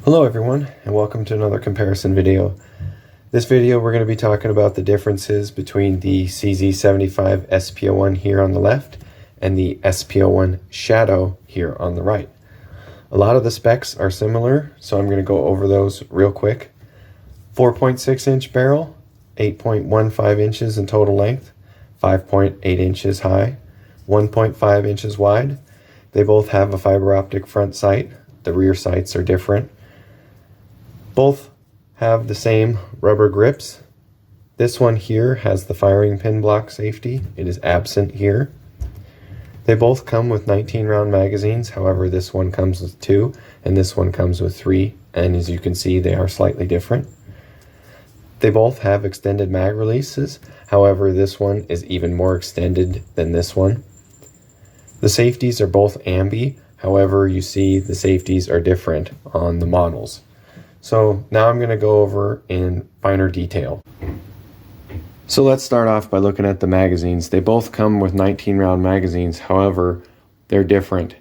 Hello everyone, and welcome to another comparison video. This video we're going to be talking about the differences between the CZ75 SP-01 here on the left and the SP-01 Shadow here on the right. A lot of the specs are similar, so I'm going to go over those real quick. 4.6 inch barrel, 8.15 inches in total length, 5.8 inches high, 1.5 inches wide. They both have a fiber optic front sight. The rear sights are different. Both have the same rubber grips. This one here has the firing pin block safety. It is absent here. They both come with 19 round magazines. However, this one comes with 2 and this one comes with 3. And as you can see, they are slightly different. They both have extended mag releases. However, this one is even more extended than this one. The safeties are both ambi. However, you see the safeties are different on the models. So now I'm going to go over in finer detail. So let's start off by looking at the magazines. They both come with 19 round magazines. However, they're different.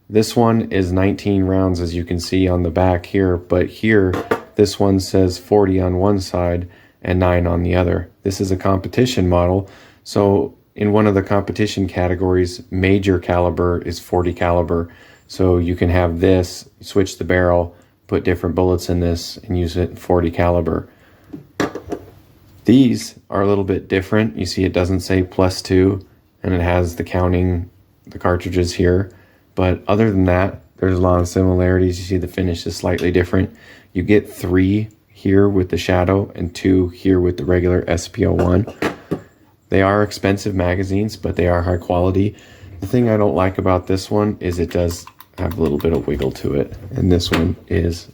This one is 19 rounds, as you can see on the back here, but here this one says 40 on one side and 9 on the other. This is a competition model. So in one of the competition categories, major caliber is 40 caliber. So you can have this, switch the barrel, put different bullets in this and use it in 40 caliber. These are a little bit different. You see it doesn't say +2 and it has the counting, the cartridges here. But other than that, there's a lot of similarities. You see the finish is slightly different. You get 3 here with the Shadow and 2 here with the regular SP-01. They are expensive magazines, but they are high quality. The thing I don't like about this one is it does have a little bit of wiggle to it, and this one is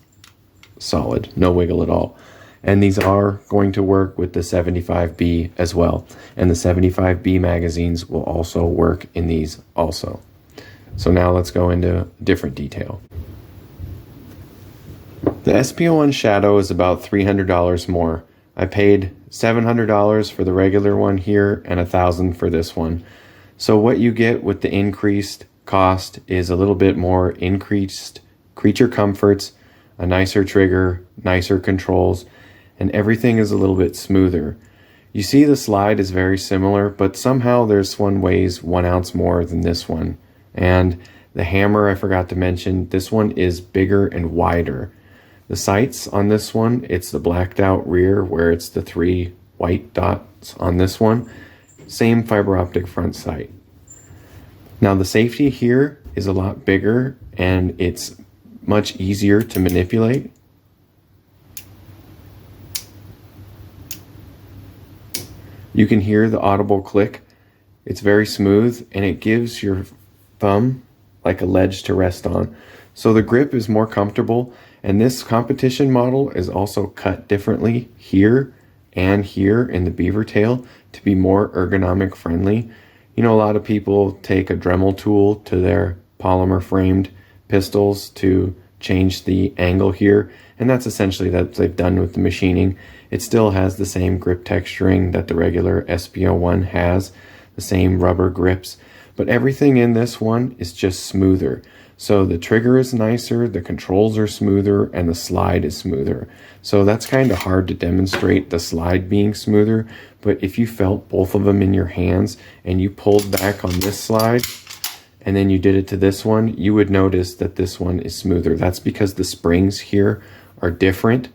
solid, no wiggle at all. And these are going to work with the 75B as well, and the 75B magazines will also work in these also. So now let's go into different detail. The SP-01 Shadow is about $300 more. I paid $700 for the regular one here and $1,000 for this one. So what you get with the increased cost is a little bit more increased creature comforts, a nicer trigger, nicer controls, and everything is a little bit smoother. You see the slide is very similar, but somehow this one weighs 1 ounce more than this one. And the hammer, I forgot to mention, this one is bigger and wider. The sights on this one, it's the blacked out rear where it's the 3 white dots on this one. Same fiber optic front sight. Now the safety here is a lot bigger and it's much easier to manipulate. You can hear the audible click. It's very smooth and it gives your thumb like a ledge to rest on. So the grip is more comfortable, and this competition model is also cut differently here and here in the beaver tail to be more ergonomic friendly. You know, a lot of people take a Dremel tool to their polymer framed pistols to change the angle here, and that's essentially what they've done with the machining. It still has the same grip texturing that the regular SP-01 has, the same rubber grips, but everything in this one is just smoother. So the trigger is nicer, the controls are smoother, and the slide is smoother. So that's kind of hard to demonstrate the slide being smoother, but if you felt both of them in your hands and you pulled back on this slide and then you did it to this one, you would notice that this one is smoother. That's because the springs here are different.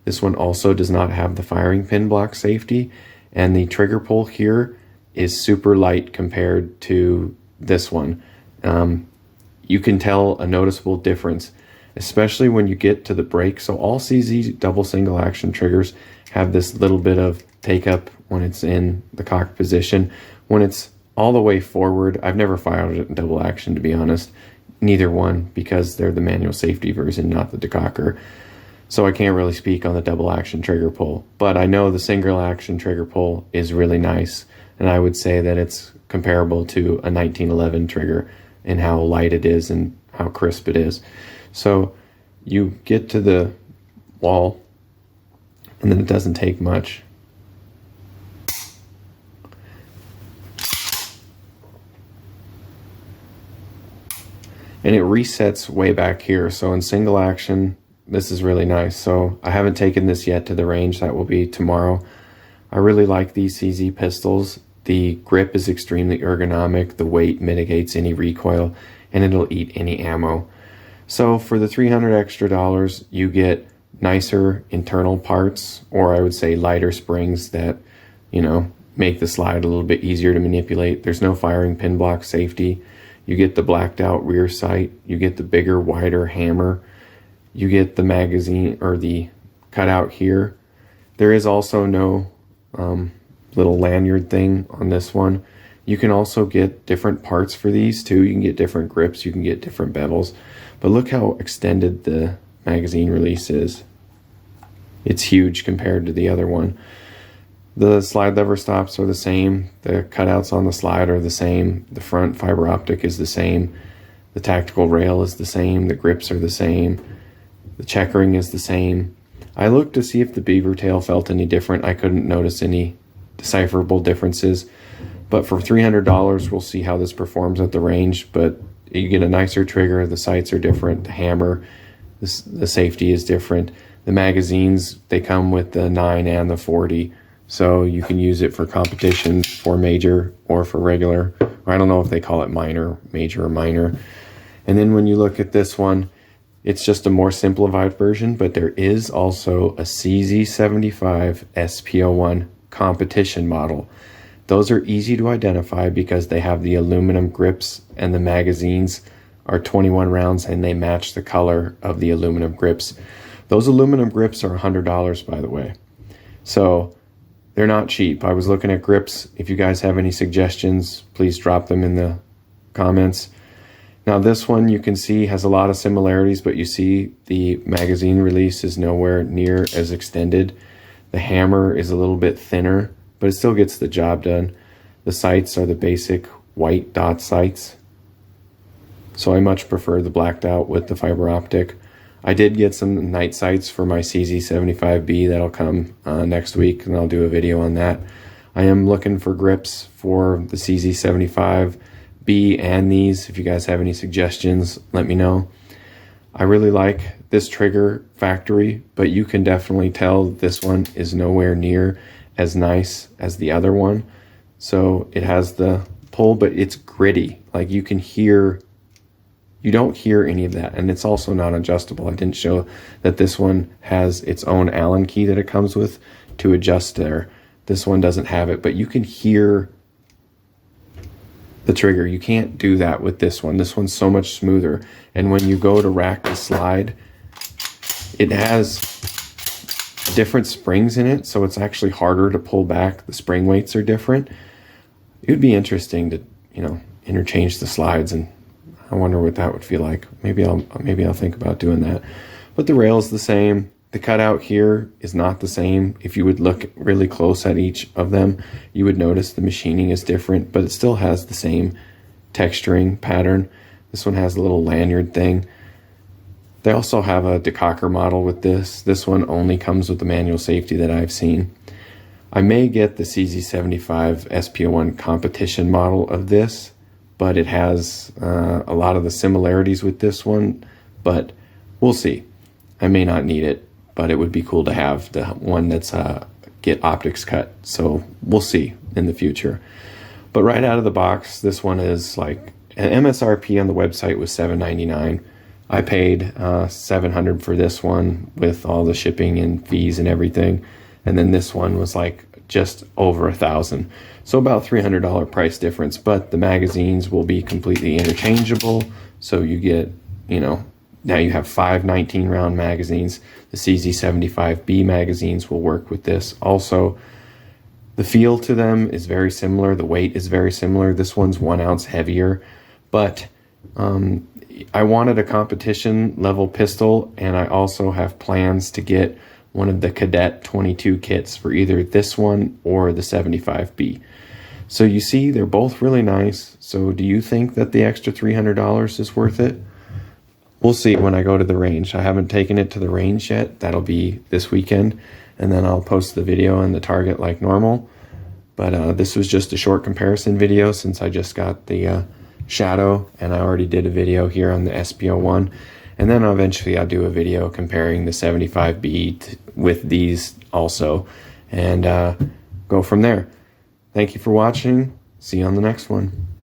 This one also does not have the firing pin block safety, and the trigger pull here is super light compared to this one. You can tell a noticeable difference, especially when you get to the brake. So all CZ double single action triggers have this little bit of take up when it's in the cock position. When it's all the way forward, I've never fired it in double action, to be honest. Neither one, because they're the manual safety version, not the decocker. So I can't really speak on the double action trigger pull, but I know the single action trigger pull is really nice. And I would say that it's comparable to a 1911 trigger in how light it is and how crisp it is. So you get to the wall and then it doesn't take much. And it resets way back here. So in single action, this is really nice. So I haven't taken this yet to the range. That will be tomorrow. I really like these CZ pistols. The grip is extremely ergonomic. The weight mitigates any recoil, and it'll eat any ammo. So for the $300 extra, you get nicer internal parts, or I would say lighter springs that, you know, make the slide a little bit easier to manipulate. There's no firing pin block safety. You get the blacked out rear sight. You get the bigger, wider hammer. You get the magazine or the cutout here. There is also no little lanyard thing on this one. You can also get different parts for these too. You can get different grips. You can get different bevels. But look how extended the magazine release is. It's huge compared to the other one. The slide lever stops are the same. The cutouts on the slide are the same. The front fiber optic is the same. The tactical rail is the same. The grips are the same. The checkering is the same. I looked to see if the beaver tail felt any different. I couldn't notice any decipherable differences. But for $300, we'll see how this performs at the range. But you get a nicer trigger. The sights are different. The hammer, the safety is different. The magazines, they come with the 9 and the 40. So you can use it for competition, for major, or for regular. Or I don't know if they call it minor, major, or minor. And then when you look at this one, it's just a more simplified version, but there is also a CZ75 SP-01 competition model. Those are easy to identify because they have the aluminum grips, and the magazines are 21 rounds and they match the color of the aluminum grips. Those aluminum grips are $100, by the way. So they're not cheap. I was looking at grips. If you guys have any suggestions, please drop them in the comments. Now this one you can see has a lot of similarities, but you see the magazine release is nowhere near as extended. The hammer is a little bit thinner, but it still gets the job done. The sights are the basic white dot sights. So I much prefer the blacked out with the fiber optic. I did get some night sights for my CZ75B that'll come next week, and I'll do a video on that. I am looking for grips for the CZ75B and these. If you guys have any suggestions, let me know. I really like this trigger factory, but you can definitely tell this one is nowhere near as nice as the other one. So it has the pull, but it's gritty. Like you can hear, you don't hear any of that. And it's also not adjustable. I didn't show that this one has its own Allen key that it comes with to adjust there. This one doesn't have it, but you can hear the trigger. You can't do that with this one. This one's so much smoother. And when you go to rack the slide, it has different springs in it, so it's actually harder to pull back. The spring weights are different. It would be interesting to, you know, interchange the slides, and I wonder what that would feel like. Maybe I'll think about doing that. But the rail is the same. The cutout here is not the same. If you would look really close at each of them, you would notice the machining is different, but it still has the same texturing pattern. This one has a little lanyard thing. They also have a decocker model with this. This one only comes with the manual safety that I've seen. I may get the CZ75 SP-01 competition model of this, but it has a lot of the similarities with this one, but we'll see. I may not need it, but it would be cool to have the one that's get optics cut. So we'll see in the future. But right out of the box, this one is like, an MSRP on the website was $7.99. I paid $700 for this one with all the shipping and fees and everything. And then this one was like just over $1,000. So about $300 price difference, but the magazines will be completely interchangeable. So you get, you know, now you have 5 19-round magazines. The CZ75B magazines will work with this. Also, the feel to them is very similar. The weight is very similar. This one's 1 ounce heavier, but I wanted a competition level pistol, and I also have plans to get one of the Cadet 22 kits for either this one or the 75B. So you see, they're both really nice. So do you think that the extra $300 is worth it? We'll see when I go to the range. I haven't taken it to the range yet. That'll be this weekend, and then I'll post the video in the Target like normal. But this was just a short comparison video since I just got the Shadow, and I already did a video here on the SP-01. And then eventually I'll do a video comparing the 75B with these also, and go from there. Thank you for watching. See you on the next one.